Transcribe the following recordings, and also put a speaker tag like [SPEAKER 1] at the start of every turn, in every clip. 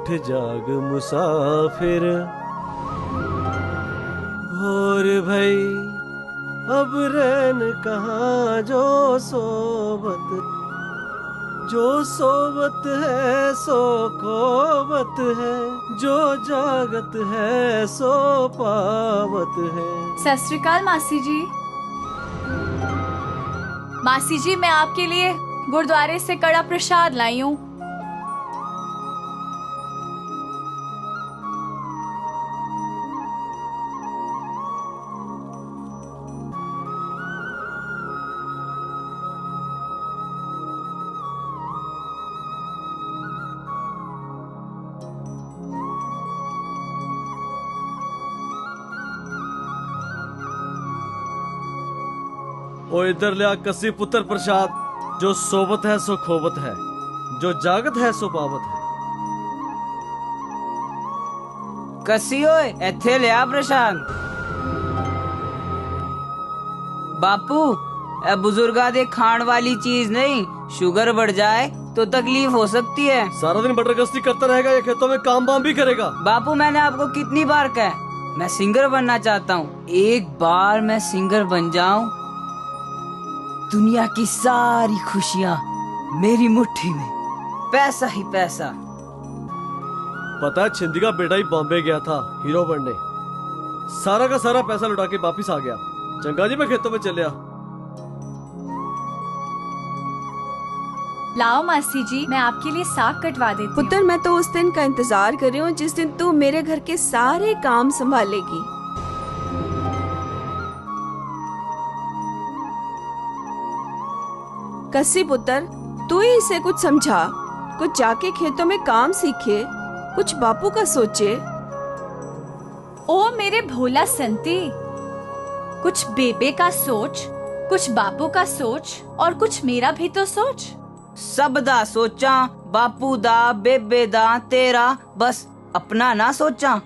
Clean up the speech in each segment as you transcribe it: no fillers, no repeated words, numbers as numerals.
[SPEAKER 1] उठ जाग मुसाफिर, भोर भई अब रैन कहाँ जो सोबत, जो सोबत है सो खोबत है, जो जागत है सो पावत है।
[SPEAKER 2] सत श्री अकाल मासी जी। मासी जी, मैं आपके लिए गुरुद्वारे से कड़ा प्रसाद लाई हूँ।
[SPEAKER 1] ओ इधर लिया कसी पुत्र प्रसाद, जो सोबत है सो खोबत है, जो जागत है सो पावत है।
[SPEAKER 3] कसी ओए इत्थे लिया प्रसाद। बापू ए बुजुर्गा दे खाण वाली चीज नहीं, शुगर बढ़ जाए तो तकलीफ हो सकती है।
[SPEAKER 1] सारा दिन बटर गश्ती करता रहेगा या खेतों में काम वाम भी करेगा?
[SPEAKER 3] बापू मैंने आपको कितनी बार कहा मैं सिंगर बनना चाहता हूँ। एक बार मैं सिंगर बन जाऊं, दुनिया की सारी खुशियाँ मेरी मुट्ठी में, पैसा ही पैसा।
[SPEAKER 1] पता है छिंदी का बेटा ही बॉम्बे गया था हीरो बनने, सारा का सारा पैसा लुटा के वापिस आ गया। चंगा जी मैं खेतों में चलिया।
[SPEAKER 2] लाओ मासी जी, मैं आपके लिए साग कटवा देती हूँ।
[SPEAKER 4] पुत्र, मैं तो उस दिन का इंतजार कर रही हूँ जिस दिन तू मेरे घर के सारे काम संभालेगी। कसी पुत्र, तू ही इसे कुछ समझा, कुछ जाके खेतों में काम सीखे, कुछ बापू का सोचे।
[SPEAKER 2] ओ मेरे भोला संती, कुछ बेबे का सोच, कुछ बापू का सोच और कुछ मेरा भी तो सोच।
[SPEAKER 3] सब दा सोचा, बापू दा बेबे दा तेरा, बस अपना ना सोचा।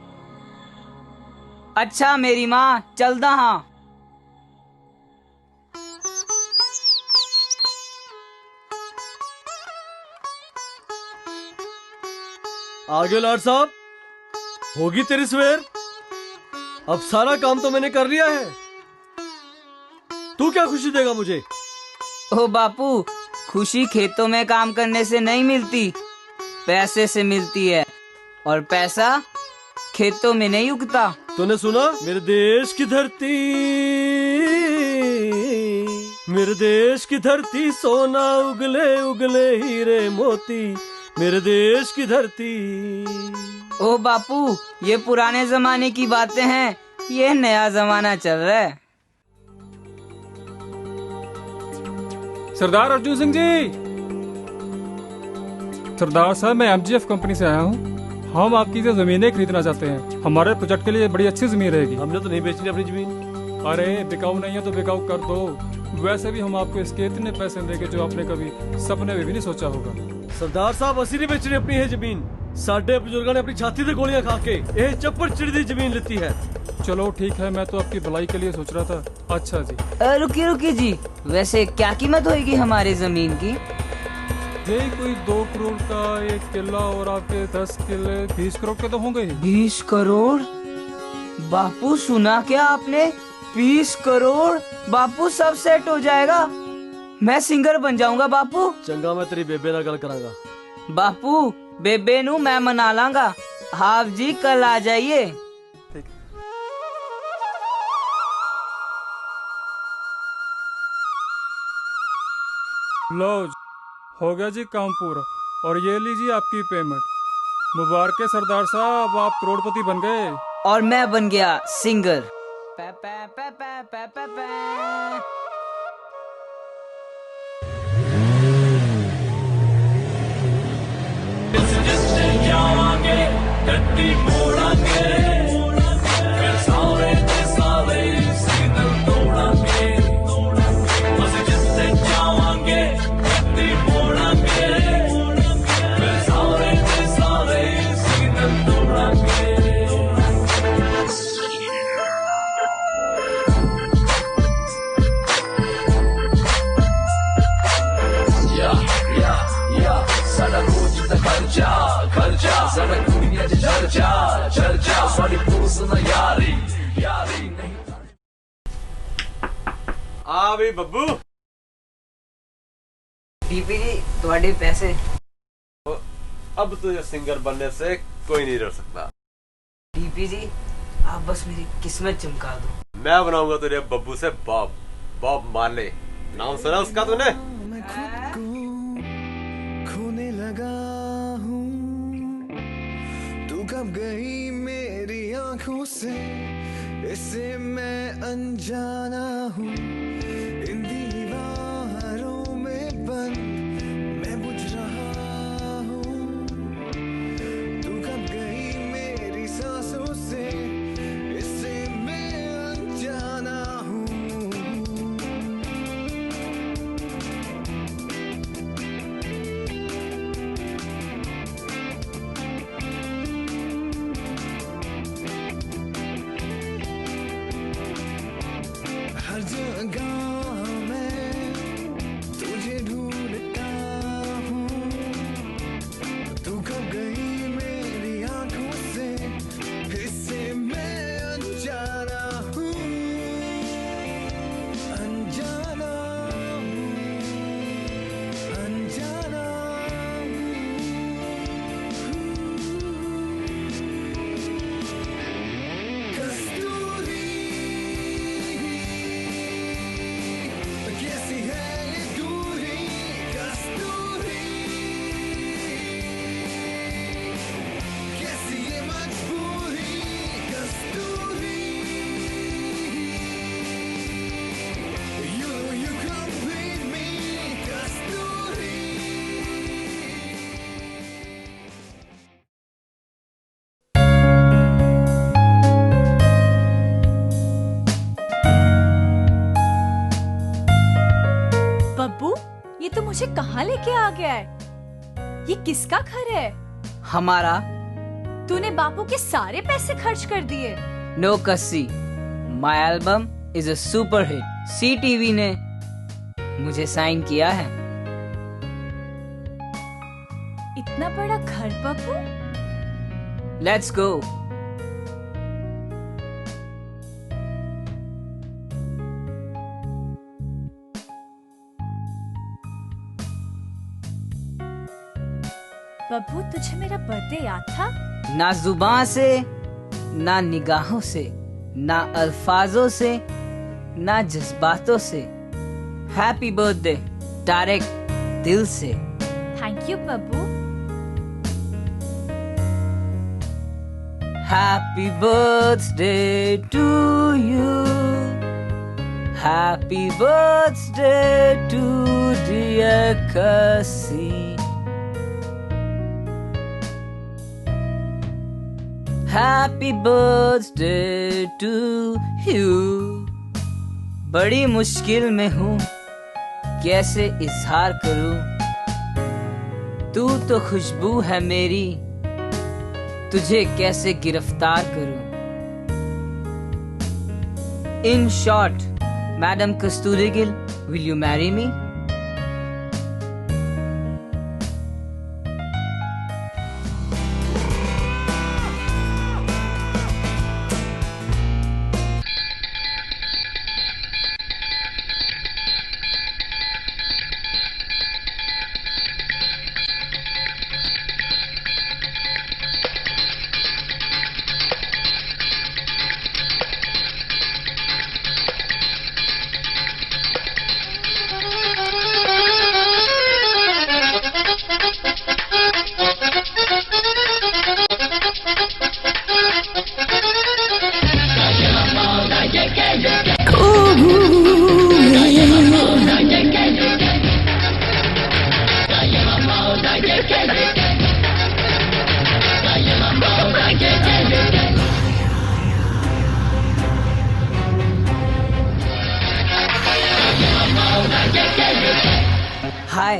[SPEAKER 3] अच्छा मेरी माँ चलदा हाँ।
[SPEAKER 1] आगे लाड साहब, होगी तेरी सवेर। अब सारा काम तो मैंने कर लिया है, तू क्या खुशी देगा मुझे?
[SPEAKER 3] ओ बापू, खुशी खेतों में काम करने से नहीं मिलती, पैसे से मिलती है, और पैसा खेतों में नहीं उगता।
[SPEAKER 1] तूने सुना? मेरे देश की धरती, मेरे देश की धरती, सोना उगले उगले हीरे मोती, मेरे देश की धरती।
[SPEAKER 3] ओ बापू, ये पुराने जमाने की बातें हैं, ये नया जमाना चल रहा है।
[SPEAKER 5] सरदार अर्जुन सिंह जी। सरदार साहब, मैं एमजीएफ कंपनी से आया हूँ। हम आपकी जो जमीनें खरीदना चाहते हैं, हमारे प्रोजेक्ट के लिए बड़ी अच्छी जमीन रहेगी।
[SPEAKER 1] हमने तो नहीं बेचनी अपनी जमीन।
[SPEAKER 5] अरे बिकाऊ नहीं है तो बिकाऊ कर दो। वैसे भी हम आपको इसके इतने पैसे देंगे जो आपने कभी सपने में भी नहीं सोचा होगा।
[SPEAKER 1] सरदार साहब, असी नहीं बेचनी अपनी है जमीन। साडे बुजुर्गों ने अपनी छाती से गोलियां खा के ये चप्पड़ चिड़ी जमीन लेती है।
[SPEAKER 5] चलो ठीक है, मैं तो आपकी भलाई के लिए सोच रहा था। अच्छा जी।
[SPEAKER 3] रुकी जी, वैसे क्या कीमत होगी हमारी जमीन की?
[SPEAKER 5] यही कोई 2 करोड़ का 1 किला, और आपके 10 किले 20 करोड़ के तो होंगे ही।
[SPEAKER 3] 20 करोड़? बापू सुना क्या आपने? 20 करोड़? बापू सब सेट हो जाएगा, मैं सिंगर बन जाऊंगा बापू।
[SPEAKER 1] चंगा, मैं तेरी बेबे ना गल करांगा।
[SPEAKER 3] बापू बेबे नू मैं मना लांगा, आप जी कल आ जाइए।
[SPEAKER 5] लो हो गया जी काम पूरा, और ये लीजिए आपकी पेमेंट। मुबारक है सरदार साहब, आप करोड़पति बन गए।
[SPEAKER 3] और मैं बन गया सिंगर। पै पै पै पै पै पै पै।
[SPEAKER 6] खर्चा खर्चा सड़क
[SPEAKER 1] आ भी बब्बू
[SPEAKER 3] डीपी जी थोड़े पैसे।
[SPEAKER 1] अब तुझे सिंगर बनने से कोई नहीं रोक सकता।
[SPEAKER 3] डीपी जी आप बस मेरी किस्मत चमका दो।
[SPEAKER 1] मैं बनाऊंगा तुझे बब्बू से बॉब बॉब मार्ले। नाम सुना उसका तूने?
[SPEAKER 6] मैं खुद को खोने लगा हूँ, तू कब गई मेरी आंखों से, इससे मैं अनजाना हूँ। इन दीवारों में बंद मैं बुझ रहा हूँ, तू कब गई मेरी सांसों से, इससे मैं अनजाना हूँ। हर जगह मैं तुझे ढूंढता हूँ, तू कब गई मेरी आंखों से, इससे मैं अनजाना हूँ, अनजाना हूँ, अनजाना कस्तूरी कैसी है ये दूरी, कस्तूरी कैसी ये मजबूरी, कस्तूरी you complete me, कस्तूरी।
[SPEAKER 2] बब्बू, ये तो मुझे कहाँ लेके आ गया है? ये किसका घर है?
[SPEAKER 3] हमारा।
[SPEAKER 2] तूने बापू के सारे पैसे खर्च कर दिए।
[SPEAKER 3] नो कस्सी, my album is a super hit. CTV ने मुझे साइन किया है।
[SPEAKER 2] इतना बड़ा घर बब्बू?
[SPEAKER 3] Let's go.
[SPEAKER 2] बब्बू, तुझे मेरा बर्थडे याद था?
[SPEAKER 3] ना जुबान से, ना निगाहों से, ना अल्फाजों से, ना जज्बातों से। हैप्पी बर्थडे डायरेक्ट दिल से।
[SPEAKER 2] Thank you Babbu.
[SPEAKER 3] Happy birthday to you, happy birthday to dear Kasi, happy birthday to you. बड़ी मुश्किल में हूँ, कैसे इजहार करूँ, तू तो खुशबू है मेरी, तुझे कैसे गिरफ्तार करूँ। In short, madam Kasturi Gill, will you marry me? Hi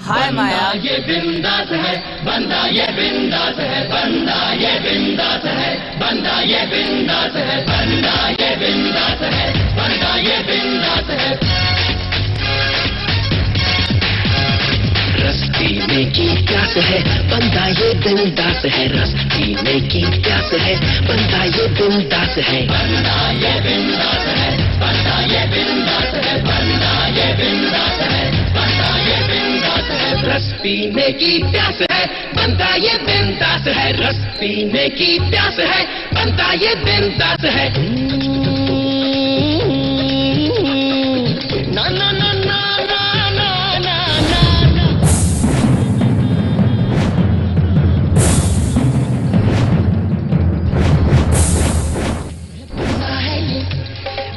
[SPEAKER 3] hi Maya.
[SPEAKER 7] ये बिंदास है बंदा, ये बिंदास है बंदा, ये बिंदास है बंदा, ये बिंदास है बंदा, ये बिंदास है बंदा, ये बिंदास है। रस्ती पीने की प्यास है, बंदा ये बिंदास है। रस पीने की प्यास है, बंदा ये बिंदास है। बंदा ये बिंदास है, बंदा ये बिंदास है, बंदा ये बिंदास है, बंदा ये बिंदास है। रस पीने की प्यास है, बंदा ये बिंदास है। रस पीने की प्यास है, बंदा ये बिंदास है। ना ना ना ना ना ना ना ना।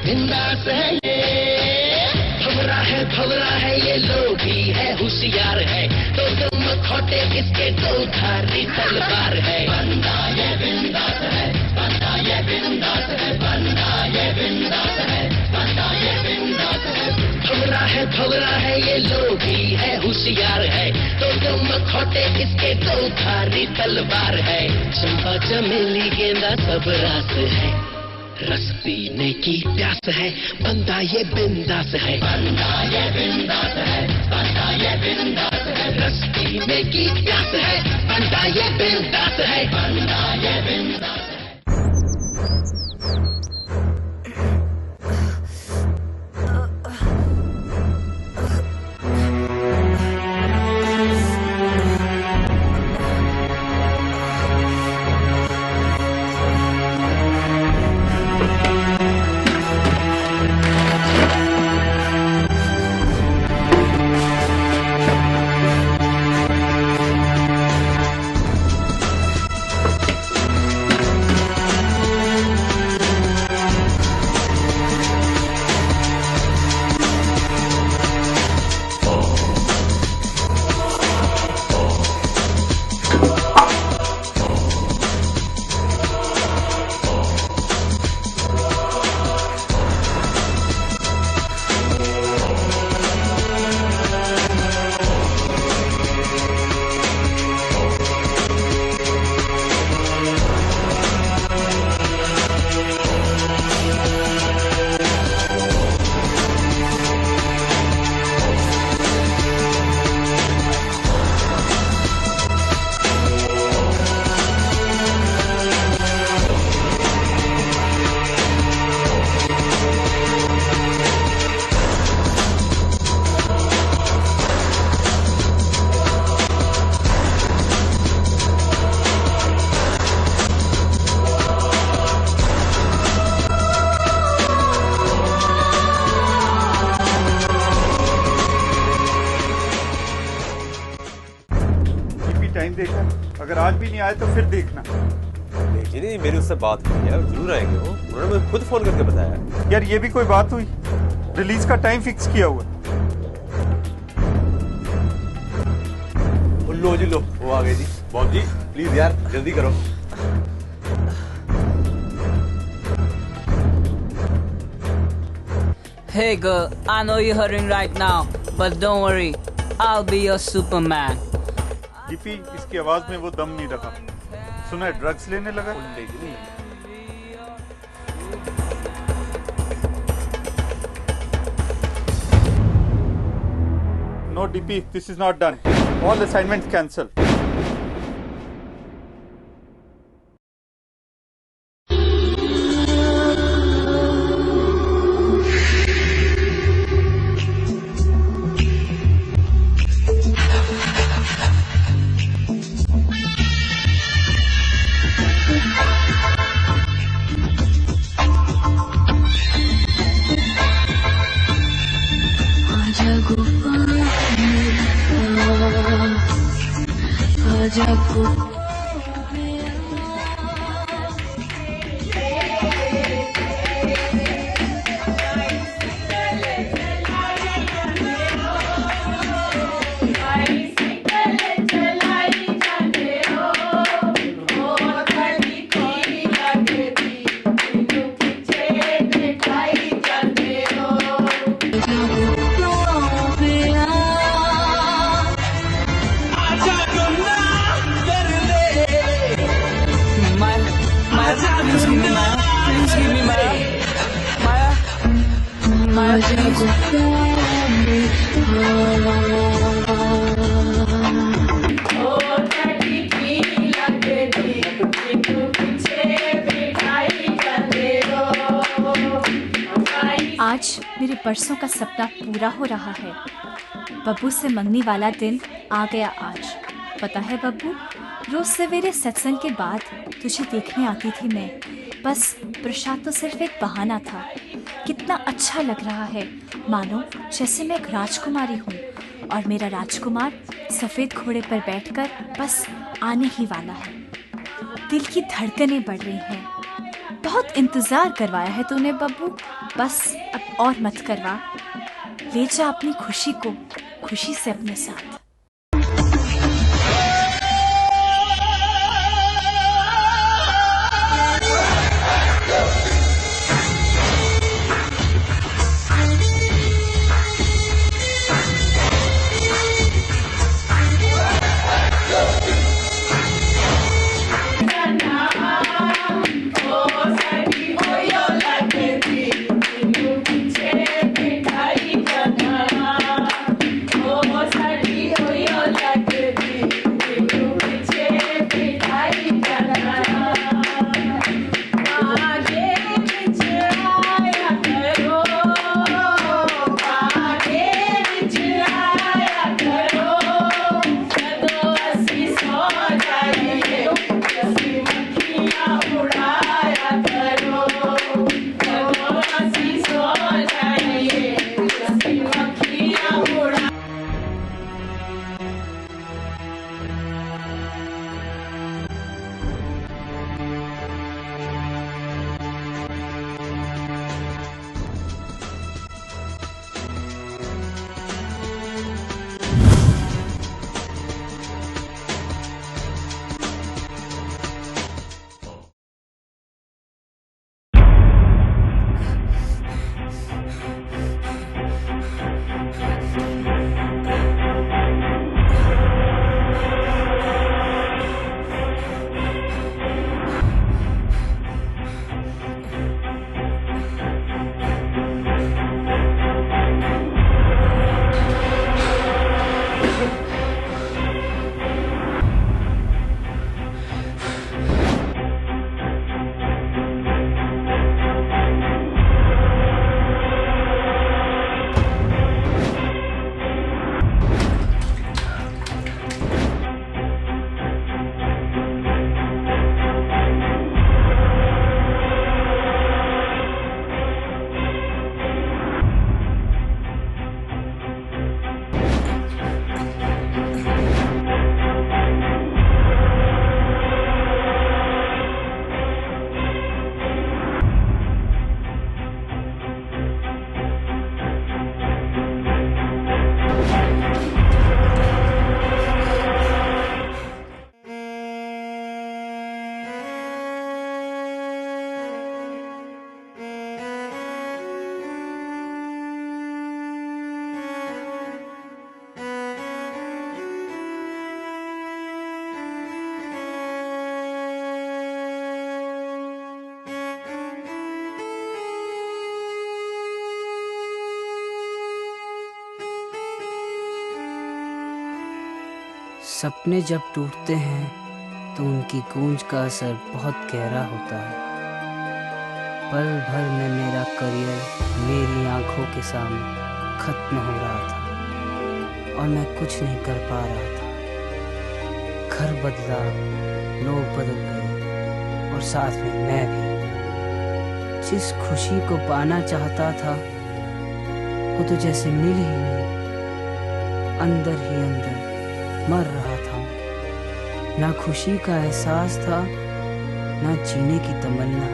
[SPEAKER 7] बिंदास है ये, भवरा है ये, लोभी है, होशियार है, तो तुम खोटे इसके दो धारी तलवार है। बंदा ये बिंदास है, बंदा ये बिंदास है, बंदा ये बिंदास है, बंदा ये बिंदास है। भवरा है ये, लोभी है, होशियार है, तो तुम खोटे इसके दो धारी तलवार है। चंपा चमेली गेंदा सब रास है, रस पीने की प्यास है, बंदा ये बिंदास है। बंदा ये बिंदास है, बंदा ये बिंदास है। रस पीने की प्यास है, बंदा ये बिंदास है, बंदा ये बिंदास है।
[SPEAKER 8] टाइम देखा, अगर आज भी नहीं आए तो फिर देखना।
[SPEAKER 9] जी नहीं, मेरी उससे बात हुई है, जरूर आएंगे वो। उन्होंने मुझे खुद फोन करके बताया।
[SPEAKER 8] यार ये भी कोई बात हुई? रिलीज का टाइम फिक्स किया हुआ।
[SPEAKER 9] लो जी लो, वो आ गए जी। बॉब जी प्लीज यार जल्दी करो।
[SPEAKER 3] Hey girl, I know you're hurting right now, but don't worry, I'll be your Superman.
[SPEAKER 8] DP, इसकी आवाज में वो दम नहीं रहा। सुना है ड्रग्स लेने लगा? No DP, this is not done. All assignments cancel.
[SPEAKER 10] Maya, please.
[SPEAKER 2] आज मेरे परसों का सपना पूरा हो रहा है। बब्बू से मंगनी वाला दिन आ गया आज। पता है बब्बू, रोज सवेरे सत्संग के बाद तुझे देखने आती थी मैं। बस प्रसाद तो सिर्फ एक बहाना था। कितना अच्छा लग रहा है, मानो जैसे मैं एक राजकुमारी हूँ और मेरा राजकुमार सफेद घोड़े पर बैठकर बस आने ही वाला है। दिल की धड़कनें बढ़ रही हैं। बहुत इंतजार करवाया है तूने बब्बू, बस अब और मत करवा। ले जा अपनी खुशी को खुशी से अपने साथ।
[SPEAKER 3] सपने जब टूटते हैं तो उनकी गूंज का असर बहुत गहरा होता है। पल भर में मेरा करियर मेरी आंखों के सामने खत्म हो रहा था और मैं कुछ नहीं कर पा रहा था। घर बदला, लोग बदल गए और साथ में मैं भी। जिस खुशी को पाना चाहता था वो तो जैसे मिल ही नहीं, अंदर ही अंदर मर रहा था। ना खुशी का एहसास था, ना जीने की तमन्ना।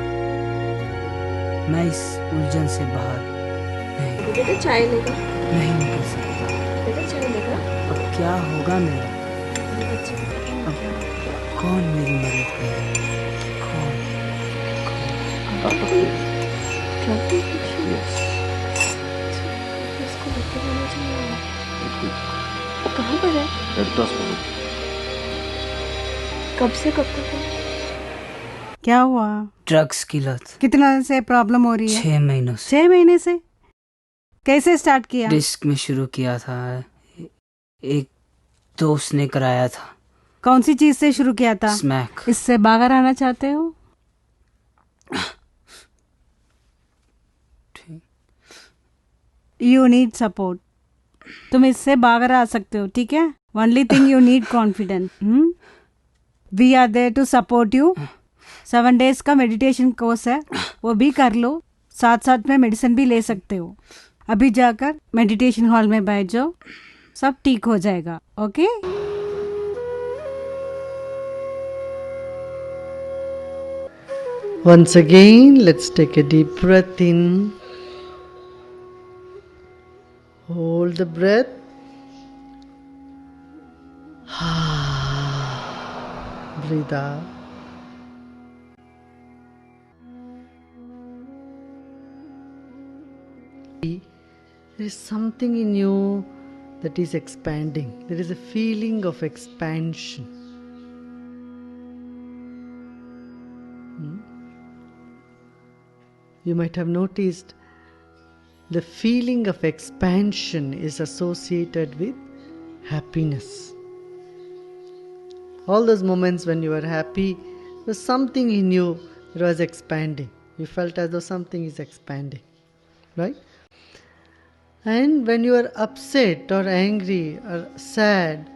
[SPEAKER 3] मैं इस उलझन से बाहर नहीं
[SPEAKER 4] चाय लेगा।
[SPEAKER 3] नहीं निकल सकता।
[SPEAKER 4] चाय लेगा।
[SPEAKER 3] अब क्या होगा मेरा? अब कौन मेरी मदद करे? कौन?
[SPEAKER 4] इसको लेके जाना चाहिए। कहाँ पर है? कब से कब तक है?
[SPEAKER 10] क्या हुआ?
[SPEAKER 3] ड्रग्स की लत।
[SPEAKER 10] कितना से प्रॉब्लम हो रही है?
[SPEAKER 3] 6 महीनों से।
[SPEAKER 10] 6 महीने से? कैसे स्टार्ट किया?
[SPEAKER 3] डिस्क में शुरू किया था, एक दोस्त ने कराया था।
[SPEAKER 10] कौन सी चीज से शुरू किया था?
[SPEAKER 3] स्मैक।
[SPEAKER 10] इससे बाहर आना चाहते हो? You need support. तुम इससे बाहर आ सकते हो, ठीक है? Only thing you need confidence. We are there to support you. 7 days का मेडिटेशन कोर्स है, वो भी कर लो. साथ साथ में मेडिसिन भी ले सकते हो. अभी जाकर मेडिटेशन हॉल में बैठ जाओ, सब ठीक हो जाएगा. Okay?
[SPEAKER 11] Once again, let's take a deep breath in. Hold the breath. Breathe out. There is something in you that is expanding. There is a feeling of expansion. You might have noticed the feeling of expansion is associated with happiness. All those moments when you were happy, there was something in you that was expanding. You felt as though something is expanding, right? And when you are upset or angry or sad,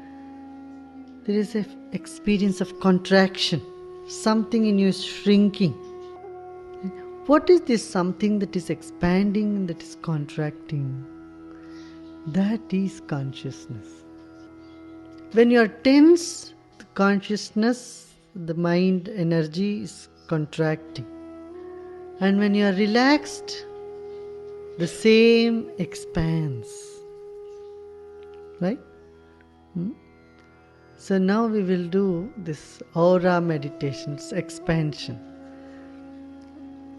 [SPEAKER 11] there is an experience of contraction. Something in you is shrinking. What is this something that is expanding and that is contracting? That is consciousness. When you are tense, the consciousness, the mind energy is contracting. And when you are relaxed, the same expands. Right? So now we will do this aura meditations, expansion.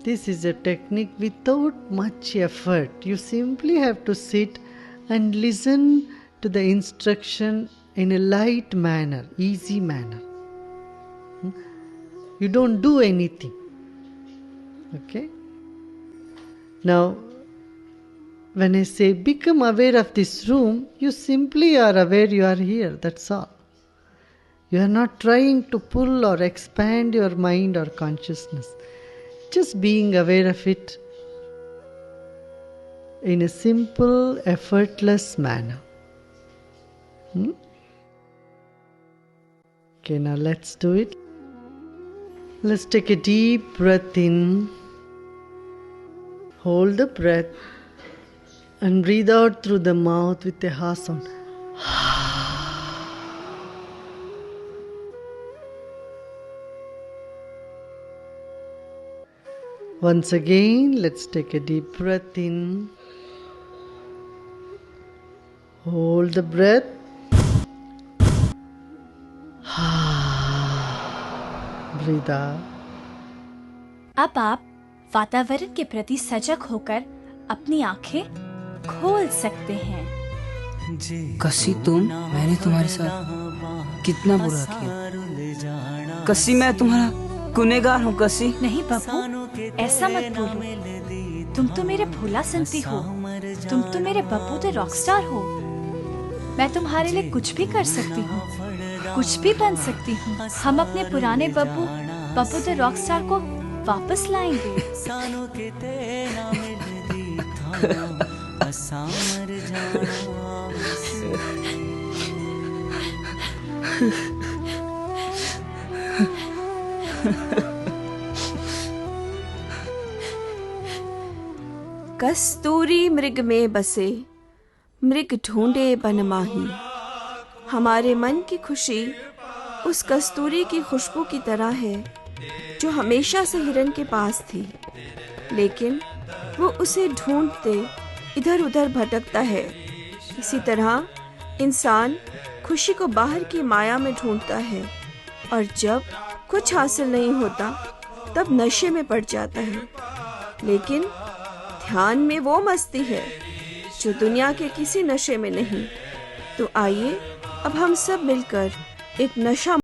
[SPEAKER 11] This is a technique without much effort. You simply have to sit and listen to the instruction in a light manner, easy manner. You don't do anything. Okay? Now, when I say become aware of this room, you simply are aware you are here, that's all. You are not trying to pull or expand your mind or consciousness. Just being aware of it in a simple, effortless manner. Okay, now let's do it. Let's take a deep breath in. Hold the breath and breathe out through the mouth with a ha sound. Once again, let's take a deep breath in. Hold the breath. Breathe out.
[SPEAKER 2] अब आप वातावरण के प्रति सजग होकर अपनी आंखें खोल सकते हैं.
[SPEAKER 3] कसी मैंने तुम्हारे साथ कितना बुरा किया. कसी मैं तुम्हारा गुनहगार हूँ. कसी
[SPEAKER 2] नहीं बब्बू, ऐसा मत बोलो. तुम तो मेरे भोला संती हो. तुम तो मेरे बब्बू द रॉकस्टार हो. मैं तुम्हारे लिए कुछ भी कर सकती हूँ, कुछ भी बन सकती हूँ. हम अपने पुराने बब्बू द रॉकस्टार को वापस लाएंगे.
[SPEAKER 4] कस्तूरी मृग में बसे, मृग ढूंढे बन माही. हमारे मन की खुशी उस कस्तूरी की खुशबू की तरह है जो हमेशा से हिरन के पास थी, लेकिन वो उसे ढूंढते इधर उधर भटकता है. इसी तरह इंसान खुशी को बाहर की माया में ढूंढता है, और जब कुछ हासिल नहीं होता तब नशे में पड़ जाता है. लेकिन ध्यान में वो मस्ती है जो दुनिया के किसी नशे में नहीं. तो आइए अब हम सब मिलकर एक नशा